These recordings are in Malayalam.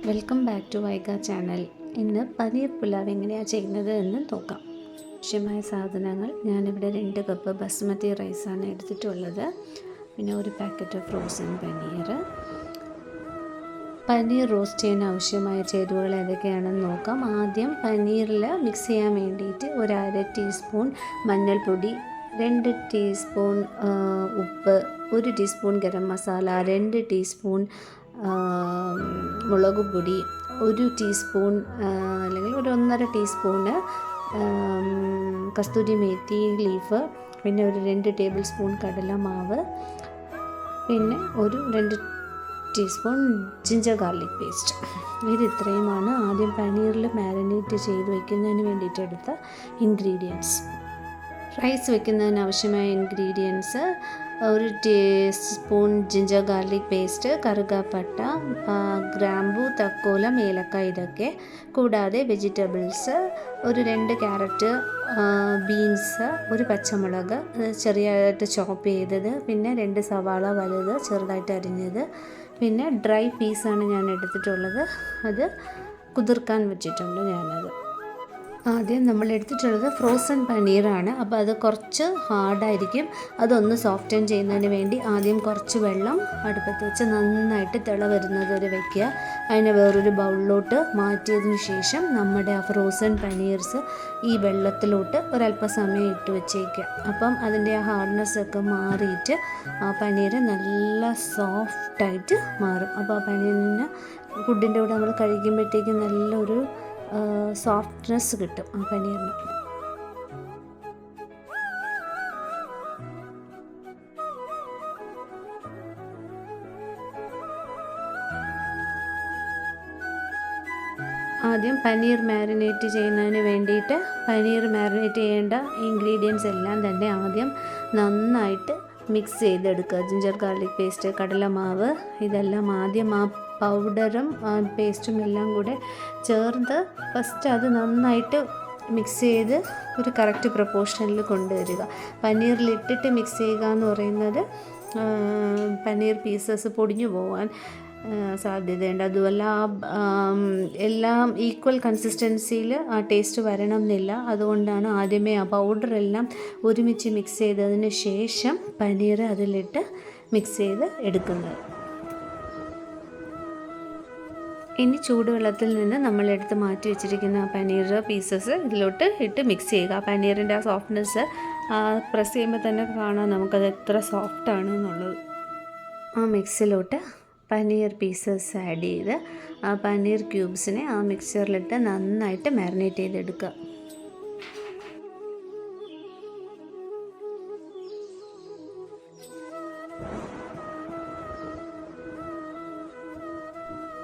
Welcome back to Vaiga channel. ഇന്ന് പനീർ പുലാവ് എങ്ങനെയാണ് ചെയ്യുന്നത് എന്ന് നോക്കാം. ആവശ്യമായ സാധനങ്ങൾ ഞാനിവിടെ 2 കപ്പ് ബസ്മതി റൈസാണ് എടുത്തിട്ടുള്ളത്. പിന്നെ ഒരു പാക്കറ്റ് ഫ്രോസൺ പനീർ റോസ്റ്റ് ചെയ്യാൻ ആവശ്യമായ ചേരുവകൾ ഏതൊക്കെയാണെന്ന് നോക്കാം. ആദ്യം പനീറിൽ മിക്സ് ചെയ്യാൻ വേണ്ടിയിട്ട് 1/2 ടീസ്പൂൺ മഞ്ഞൾപ്പൊടി, 2 ടീസ്പൂൺ ഉപ്പ്, 1 ടീസ്പൂൺ ഗരം മസാല, 2 ടീസ്പൂൺ മുളക് പൊടി, 1 ടീസ്പൂൺ അല്ലെങ്കിൽ 1.5 ടീസ്പൂണ് കസ്തൂരി മേത്തി ലീഫ്, പിന്നെ ഒരു 2 ടേബിൾ സ്പൂൺ കടലമാവ്, പിന്നെ ഒരു 2 ടീസ്പൂൺ ജിഞ്ചർ ഗാർലിക് പേസ്റ്റ്. ഇത് ഇത്രയുമാണ് ആദ്യം പനീറിൽ മാരിനേറ്റ് ചെയ്ത് വയ്ക്കുന്നതിന് വേണ്ടിയിട്ട് എടുത്ത ഇൻഗ്രീഡിയൻസ്. റൈസ് വെക്കുന്നതിന് ആവശ്യമായ ingredients: 1 teaspoon ginger garlic paste, കറുകപ്പട്ട, ഗ്രാമ്പു, തക്കോലം, ഏലക്ക, ഇതൊക്കെ കൂടാതെ വെജിറ്റബിൾസ്: ഒരു 2 ക്യാരറ്റ്, ബീൻസ്, 1 പച്ചമുളക് ചെറിയതായിട്ട് ചോപ്പ് ചെയ്തത്, പിന്നെ 2 സവാള വലുത് ചെറുതായിട്ട് അരിഞ്ഞത്, പിന്നെ ഡ്രൈ പീസാണ് ഞാൻ എടുത്തിട്ടുള്ളത്. അത് കുതിർക്കാൻ വെച്ചിട്ടുണ്ട് ഞാനത്. ആദ്യം നമ്മൾ എടുത്തിട്ടുള്ളത് ഫ്രോസൺ പനീറാണ്. അപ്പോൾ അത് കുറച്ച് ഹാർഡായിരിക്കും. അതൊന്ന് സോഫ്റ്റൻ ചെയ്യുന്നതിന് വേണ്ടി ആദ്യം കുറച്ച് വെള്ളം അടുപ്പത്ത് വെച്ച് നന്നായിട്ട് തിള വരുന്നത് വരെ വയ്ക്കുക. അതിനെ വേറൊരു ബൗളിലോട്ട് മാറ്റിയതിന് ശേഷം നമ്മുടെ ആ ഫ്രോസൺ പനീർസ് ഈ വെള്ളത്തിലോട്ട് ഒരല്പസമയം ഇട്ട് വെച്ചേക്കുക. അപ്പം അതിൻ്റെ ആ ഹാർഡ്നെസ്സൊക്കെ മാറിയിട്ട് ആ പനീർ നല്ല സോഫ്റ്റായിട്ട് മാറും. അപ്പോൾ ആ പനീറിന് ഫുഡിൻ്റെ കൂടെ നമ്മൾ കഴിക്കുമ്പോഴത്തേക്കും നല്ലൊരു സോഫ്റ്റ്നെസ് കിട്ടും ആ പനീറിന്. ആദ്യം പനീർ മാരിനേറ്റ് ചെയ്യുന്നതിന് വേണ്ടിയിട്ട് പനീർ മാരിനേറ്റ് ചെയ്യേണ്ട ഇൻഗ്രീഡിയൻസ് എല്ലാം തന്നെ ആദ്യം നന്നായിട്ട് മിക്സ് ചെയ്തെടുക്കുക. ജിഞ്ചർ ഗാർലിക് പേസ്റ്റ്, കടലമാവ്, ഇതെല്ലാം ആദ്യം ആ പൗഡറും പേസ്റ്റും എല്ലാം കൂടെ ചേർത്ത് ഫസ്റ്റ് അത് നന്നായിട്ട് മിക്സ് ചെയ്ത് ഒരു കറക്റ്റ് പ്രപ്പോർഷനിൽ കൊണ്ടുവരിക. പനീറിലിട്ടിട്ട് മിക്സ് ചെയ്യുക എന്ന് പറയുന്നത് പനീർ പീസസ് പൊടിഞ്ഞു പോകാൻ സാധ്യതയുണ്ട്. അതുമല്ല എല്ലാം ഈക്വൽ കൺസിസ്റ്റൻസിയിൽ ആ ടേസ്റ്റ് വരണം എന്നില്ല. അതുകൊണ്ടാണ് ആദ്യമേ ആ പൗഡറെല്ലാം ഒരുമിച്ച് മിക്സ് ചെയ്തതിന് ശേഷം പനീർ അതിലിട്ട് മിക്സ് ചെയ്ത് എടുക്കുന്നത്. ഇനി ചൂടുവെള്ളത്തിൽ നിന്ന് നമ്മളെടുത്ത് മാറ്റി വെച്ചിരിക്കുന്ന പനീർ പീസസ് ഇതിലോട്ട് ഇട്ട് മിക്സ് ചെയ്യുക. പനീറിൻ്റെ ആ സോഫ്റ്റ്നെസ് പ്രസ് ചെയ്യുമ്പോൾ തന്നെ കാണാം നമുക്കത് എത്ര സോഫ്റ്റാണ് എന്നുള്ളത്. ആ മിക്സിലോട്ട് പനീർ പീസസ് ആഡ് ചെയ്ത് ആ പനീർ ക്യൂബ്സിനെ ആ മിക്സറിലിട്ട് നന്നായിട്ട് മാരിനേറ്റ് ചെയ്തെടുക്കുക.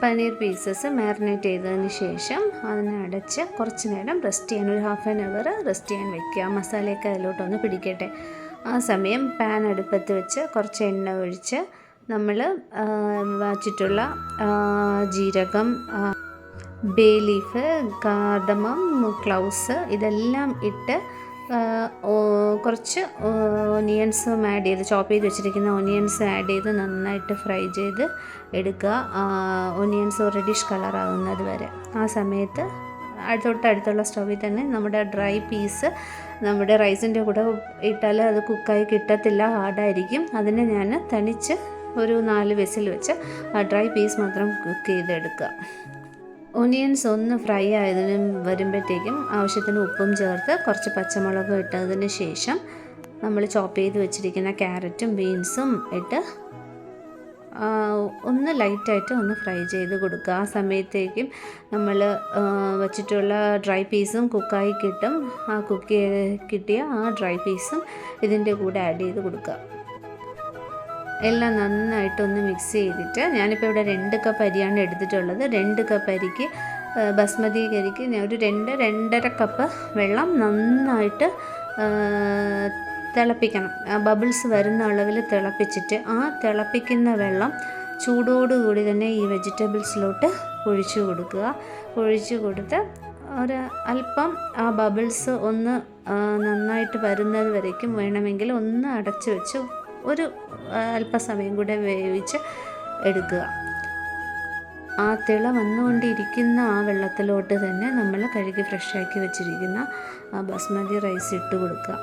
പനീർ പീസസ് മാരിനേറ്റ് ചെയ്തതിന് ശേഷം അതിനെ അടച്ച് കുറച്ച് നേരം റെസ്റ്റ് ചെയ്യാൻ, ഒരു 1/2 hour റെസ്റ്റ് ചെയ്യാൻ വെക്കുക. മസാലയൊക്കെ അതിലോട്ടൊന്ന് പിടിക്കട്ടെ. ആ സമയം പാൻ അടുപ്പത്ത് വെച്ച് കുറച്ച് എണ്ണ ഒഴിച്ച് നമ്മൾ വച്ചിട്ടുള്ള ജീരകം, ബേ ലീഫ്, കാർഡമം, ക്ലൗസ് ഇതെല്ലാം ഇട്ട് കുറച്ച് ഓനിയൻസും ആഡ് ചെയ്ത് ചോപ്പ് ചെയ്ത് വെച്ചിരിക്കുന്ന ഓനിയൻസ് ആഡ് ചെയ്ത് നന്നായിട്ട് ഫ്രൈ ചെയ്ത് എടുക്കുക. ഓനിയൻസ് റെഡിഷ് കളറാകുന്നത് വരെ. ആ സമയത്ത് തൊട്ടടുത്തുള്ള സ്റ്റൗവിൽ തന്നെ നമ്മുടെ ഡ്രൈ പീസ് നമ്മുടെ റൈസിൻ്റെ കൂടെ ഇട്ടാൽ അത് കുക്കായി കിട്ടത്തില്ല, ഹാർഡായിരിക്കും. അതിനെ ഞാൻ തനിച്ച് ഒരു 4 വിസിൽ വെച്ച് ആ ഡ്രൈ പീസ് മാത്രം കുക്ക് ചെയ്തെടുക്കുക. ഓനിയൻസ് ഒന്ന് ഫ്രൈ ആയതിന് വരുമ്പോഴത്തേക്കും ആവശ്യത്തിന് ഉപ്പും ചേർത്ത് കുറച്ച് പച്ചമുളകും ഇട്ടതിന് ശേഷം നമ്മൾ ചോപ്പ് ചെയ്ത് വെച്ചിരിക്കുന്ന ക്യാരറ്റും ബീൻസും ഇട്ട് ഒന്ന് ലൈറ്റായിട്ട് ഒന്ന് ഫ്രൈ ചെയ്ത് കൊടുക്കുക. ആ സമയത്തേക്കും നമ്മൾ വച്ചിട്ടുള്ള ഡ്രൈ പീസും കുക്കായി കിട്ടും. ആ കിട്ടിയ ആ ഡ്രൈ പീസും ഇതിൻ്റെ കൂടെ ആഡ് ചെയ്ത് കൊടുക്കുക. എല്ലാം നന്നായിട്ടൊന്ന് മിക്സ് ചെയ്തിട്ട് ഞാനിപ്പോൾ ഇവിടെ 2 കപ്പ് അരിയാണ് എടുത്തിട്ടുള്ളത്. 2 കപ്പ് അരിക്ക് ബസ്മതി അരിക്ക് ഞാൻ ഒരു 2-2.5 കപ്പ് വെള്ളം നന്നായിട്ട് തിളപ്പിക്കണം. ബബിൾസ് വരുന്ന അളവിൽ തിളപ്പിച്ചിട്ട് ആ തിളപ്പിക്കുന്ന വെള്ളം ചൂടോടുകൂടി തന്നെ ഈ വെജിറ്റബിൾസിലോട്ട് ഒഴിച്ചു കൊടുക്കുക. ഒഴിച്ചു കൊടുത്ത് ഒരു അല്പം ആ ബബിൾസ് ഒന്ന് നന്നായിട്ട് വരുന്നത് വരയ്ക്കും വേണമെങ്കിൽ ഒന്ന് അടച്ചു വെച്ച് ഒരു അല്പസമയം കൂടെ വേവിച്ച് എടുക്കുക. ആ തിള വന്നുകൊണ്ടിരിക്കുന്ന ആ വെള്ളത്തിലോട്ട് തന്നെ നമ്മൾ കഴുകി ഫ്രഷാക്കി വെച്ചിരിക്കുന്ന ആ ബസ്മതി റൈസ് ഇട്ട് കൊടുക്കുക.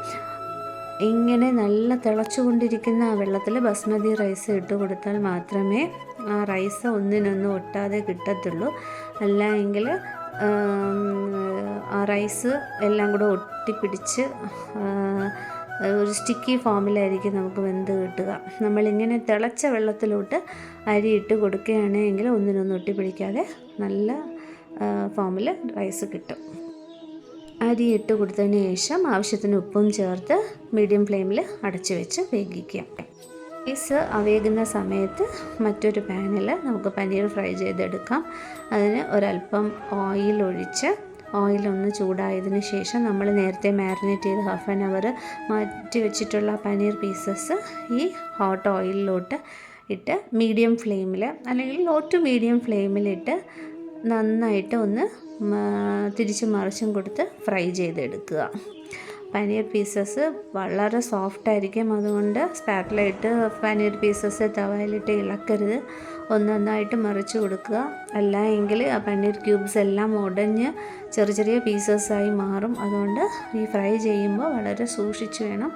ഇങ്ങനെ നല്ല തിളച്ചുകൊണ്ടിരിക്കുന്ന ആ വെള്ളത്തിൽ ബസ്മതി റൈസ് ഇട്ട് കൊടുത്താൽ മാത്രമേ ആ റൈസ് ഒന്നിനൊന്നും ഒട്ടാതെ കിട്ടത്തുള്ളൂ. അല്ല എങ്കിൽ ആ റൈസ് എല്ലാം കൂടെ ഒട്ടിപ്പിടിച്ച് ഒരു സ്റ്റിക്കി ഫോമിലായിരിക്കും നമുക്ക് വെന്ത് കിട്ടുക. നമ്മളിങ്ങനെ തിളച്ച വെള്ളത്തിലോട്ട് അരി ഇട്ട് കൊടുക്കുകയാണെങ്കിൽ ഒന്നിനൊന്നും ഒട്ടിപ്പിടിക്കാതെ നല്ല ഫോമിൽ റൈസ് കിട്ടും. അരി ഇട്ട് കൊടുത്തതിന് ശേഷം ആവശ്യത്തിന് ഉപ്പും ചേർത്ത് മീഡിയം ഫ്ലെയിമിൽ അടച്ചു വെച്ച് വേവിക്കുക. റൈസ് വേകുന്ന സമയത്ത് മറ്റൊരു പാനിൽ നമുക്ക് പനീർ ഫ്രൈ ചെയ്തെടുക്കാം. അതിന് ഒരല്പം ഓയിൽ ഒഴിച്ച് ഓയിലൊന്ന് ചൂടായതിന് ശേഷം നമ്മൾ നേരത്തെ മാരിനേറ്റ് ചെയ്ത് ഹാഫ് ആൻ അവർ മാറ്റി വെച്ചിട്ടുള്ള പനീർ പീസസ് ഈ ഹോട്ട് ഓയിലിലോട്ട് ഇട്ട് മീഡിയം ഫ്ലെയിമിൽ അല്ലെങ്കിൽ ലോ ടു മീഡിയം ഫ്ലെയിമിലിട്ട് നന്നായിട്ട് ഒന്ന് തിരിച്ചും മറിച്ചും കൊടുത്ത് ഫ്രൈ ചെയ്തെടുക്കുക. പനീർ പീസസ് വളരെ സോഫ്റ്റായിരിക്കും. അതുകൊണ്ട് സ്പാറ്റിലയിട്ട് പനീർ പീസസ് തവയിലിട്ട് ഇളക്കരുത്. ഒന്നൊന്നായിട്ട് മറിച്ച് കൊടുക്കുക. അല്ല എങ്കിൽ ആ പനീർ ക്യൂബ്സ് എല്ലാം ഉടഞ്ഞ് ചെറിയ ചെറിയ പീസസായി മാറും. അതുകൊണ്ട് ഈ ഫ്രൈ ചെയ്യുമ്പോൾ വളരെ സൂക്ഷിച്ച് വേണം.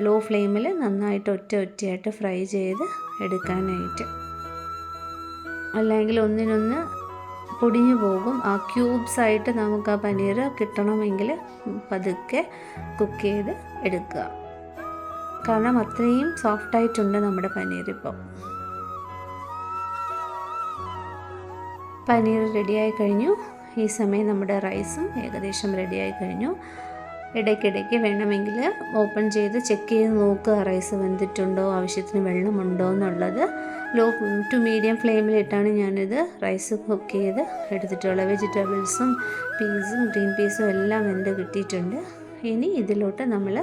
ലോ ഫ്ലെയിമിൽ നന്നായിട്ട് ഒറ്റയായിട്ട് ഫ്രൈ ചെയ്ത് എടുക്കാനായിട്ട്. അല്ലെങ്കിൽ ഒന്നിനൊന്ന് പൊടിഞ്ഞു പോകും. ആ ക്യൂബ്സായിട്ട് നമുക്ക് ആ പനീർ കിട്ടണമെങ്കിൽ പതുക്കെ കുക്ക് ചെയ്ത് എടുക്കുക. കാരണം അത്രയും സോഫ്റ്റായിട്ടുണ്ട് നമ്മുടെ പനീർ. ഇപ്പോൾ പനീർ റെഡിയായി കഴിഞ്ഞു. ഈ സമയം നമ്മുടെ റൈസും ഏകദേശം റെഡിയായി കഴിഞ്ഞു. ഇടയ്ക്കിടയ്ക്ക് വേണമെങ്കിൽ ഓപ്പൺ ചെയ്ത് ചെക്ക് ചെയ്ത് നോക്കുക റൈസ് വെന്തിട്ടുണ്ടോ, ആവശ്യത്തിന് വെള്ളമുണ്ടോ എന്നുള്ളത്. ലോ ടു മീഡിയം ഫ്ലെയിമിലിട്ടാണ് ഞാനിത് റൈസ് കുക്ക് ചെയ്ത് എടുത്തിട്ടുള്ളത്. വെജിറ്റബിൾസും പീസും ഗ്രീൻ പീസും എല്ലാം വെന്ത് കിട്ടിയിട്ടുണ്ട്. ഇനി ഇതിലോട്ട് നമ്മൾ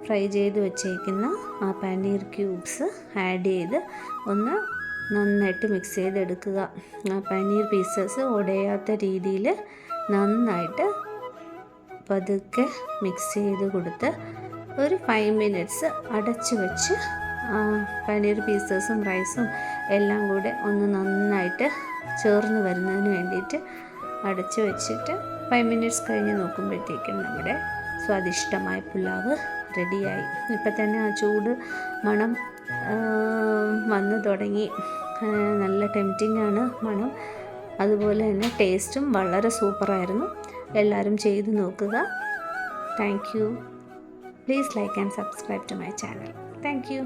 ഫ്രൈ ചെയ്ത് വെച്ചേക്കുന്ന ആ പനീർ ക്യൂബ്സ് ആഡ് ചെയ്ത് ഒന്ന് നന്നായിട്ട് മിക്സ് ചെയ്തെടുക്കുക. ആ പനീർ പീസസ് ഉടയാത്ത രീതിയിൽ നന്നായിട്ട് പതുക്കെ മിക്സ് ചെയ്ത് കൊടുത്ത് ഒരു 5 മിനിറ്റ്സ് അടച്ചു വെച്ച് പനീർ പീസസും റൈസും എല്ലാം കൂടെ ഒന്ന് നന്നായിട്ട് ചേർന്ന് വരുന്നതിന് വേണ്ടിയിട്ട് അടച്ചു വെച്ചിട്ട് 5 മിനിറ്റ്സ് കഴിഞ്ഞ് നോക്കുമ്പോഴത്തേക്കും നമ്മുടെ സ്വാദിഷ്ടമായ പുലാവ് റെഡിയായി. ഇപ്പം തന്നെ ആ ചൂട് മണം വന്ന് തുടങ്ങി. നല്ല ടെംപ്റ്റിംഗ് ആണ് മണം. അതുപോലെ തന്നെ ടേസ്റ്റും വളരെ സൂപ്പറായിരുന്നു. എല്ലാവരും ചെയ്ത് നോക്കുക. Thank you. Please like and subscribe to my channel. Thank U.